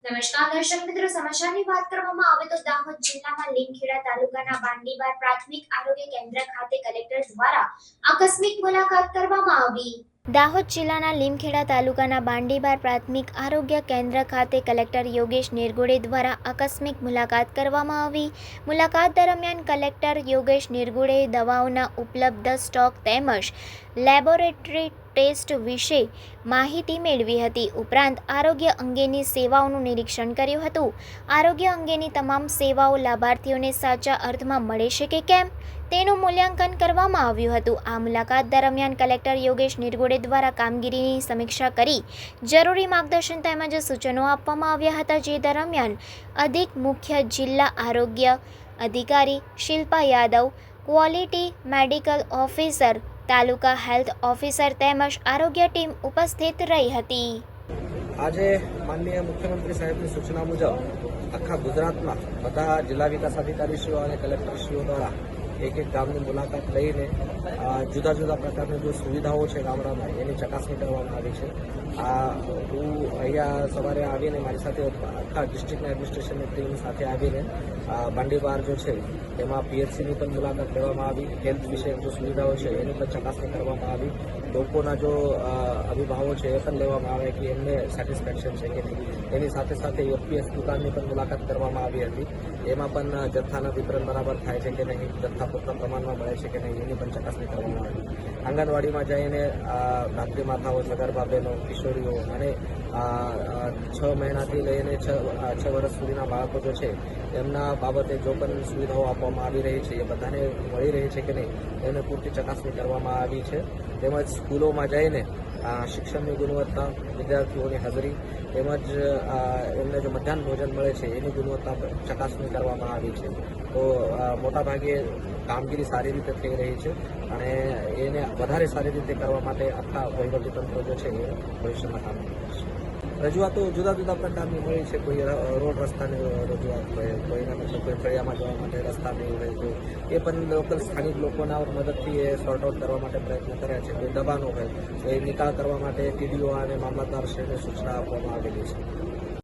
નમસ્કાર દર્શક મિત્રો, સમાચારની વાત કરવામાં આવે તો દાહોદ જિલ્લાના લીમખેડા તાલુકાના બાંડીબાર પ્રાથમિક આરોગ્ય કેન્દ્ર ખાતે કલેક્ટર દ્વારા આકસ્મિક મુલાકાત કરવામાં આવી। દાહોદ જિલ્લાના લીમખેડા તાલુકાના બાંડીબાર પ્રાથમિક આરોગ્ય કેન્દ્ર ખાતે કલેક્ટર યોગેશ નિરગુડે દ્વારા આકસ્મિક મુલાકાત કરવામાં આવી। મુલાકાત દરમિયાન કલેક્ટર યોગેશ નિરગુડે દવાઓના ઉપલબ્ધ સ્ટોક તેમજ લેબોરેટરી ટેસ્ટ વિશે માહિતી મેળવી હતી। ઉપરાંત આરોગ્ય અંગેની સેવાઓનું નિરીક્ષણ કર્યું હતું। આરોગ્ય અંગેની તમામ સેવાઓ લાભાર્થીઓને સાચા અર્થમાં મળે છે કે કેમ તેનું મૂલ્યાંકન કરવામાં આવ્યું હતું। આ મુલાકાત દરમિયાન કલેક્ટર યોગેશ નિરગુડે દ્વારા કામગીરીની સમીક્ષા કરી જરૂરી માર્ગદર્શન તેમજ સૂચનો આપવામાં આવ્યા હતા। જે દરમિયાન અધિક મુખ્ય જિલ્લા આરોગ્ય અધિકારી Shilpa Yadav, quality medical officer, taluka health officer તેમજ આરોગ્ય ટીમ ઉપસ્થિત રહી હતી। આજે માનનીય મુખ્યમંત્રી સાહેબની સૂચના મુજબ આખા ગુજરાતમાં બધા જિલ્લા વિકાસ અધિકારીશ્રીઓ અને કલેક્ટરશ્રીઓ દ્વારા એક ગામની મુલાકાત લઈને જુદા જુદા પ્રકારની જે સુવિધાઓ છે ગામડામાં એની ચકાસણી કરવામાં આવી છે। હું અહીંયા સવારે આવીને મારી સાથે આખા ડિસ્ટ્રિક્ટના એડમિનિસ્ટ્રેશનની ટીમ સાથે આવીને બાંડીબાર જો છે એમાં પીએચસીની પણ મુલાકાત લેવામાં આવી। હેલ્થ વિશે જે સુવિધાઓ છે એની પણ ચકાસણી કરવામાં આવી। લોકોના જો અભિભાવો છે એ પણ લેવામાં આવે કે એમને સેટિસ્ફેક્શન છે કે નહીં। એની સાથે સાથે એફપીએસ દુકાનની પણ મુલાકાત કરવામાં આવી હતી। એમાં પણ જથ્થાના વિતરણ બરાબર થાય છે કે નહીં, જથ્થા પૂરતા પ્રમાણમાં મળે છે કે નહીં એની પણ ચકાસણી કરવામાં આવી। આંગણવાડીમાં જઈને ધાત્રી માતાઓ, સગર્ભા બહેનો, કિશોરીઓ અને 6 મહિનાથી લઈને 6 વર્ષ સુધીના બાળકો જો છે એમના બાબતે જો પણ સુવિધાઓ આપવામાં આવી રહી છે એ બધાને મળી રહી છે કે નહીં એને પૂરતી ચકાસણી કરવામાં આવી છે। તેમજ સ્કૂલોમાં જઈને શિક્ષણની ગુણવત્તા, વિદ્યાર્થીઓની હાજરી તેમજ એમને જો મધ્યાહન ભોજન મળે છે એની ગુણવત્તા ચકાસણી કરવામાં આવી છે। તો મોટાભાગે કામગીરી સારી રીતે થઈ રહી છે અને એને વધારે સારી રીતે કરવા માટે આખા વહીવટીતંત્ર જો છે એ ભવિષ્યમાં કામ કરશે। રજૂઆતો જુદા જુદા પ્રકારની હોય છે। કોઈ રોડ રસ્તાની રજૂઆત હોય, કોઈને મતલબ કોઈ ફળિયામાં જવા માટે રસ્તા નહીં હોય, તો એ પણ લોકલ સ્થાનિક લોકોના મદદથી એ સોર્ટ આઉટ કરવા માટે પ્રયત્ન કરે છે। કોઈ દબાણો હોય તો એ નિકાલ કરવા માટે ટીડીઓ અને મામલતદારશ્રીને સૂચના આપવામાં આવેલી છે।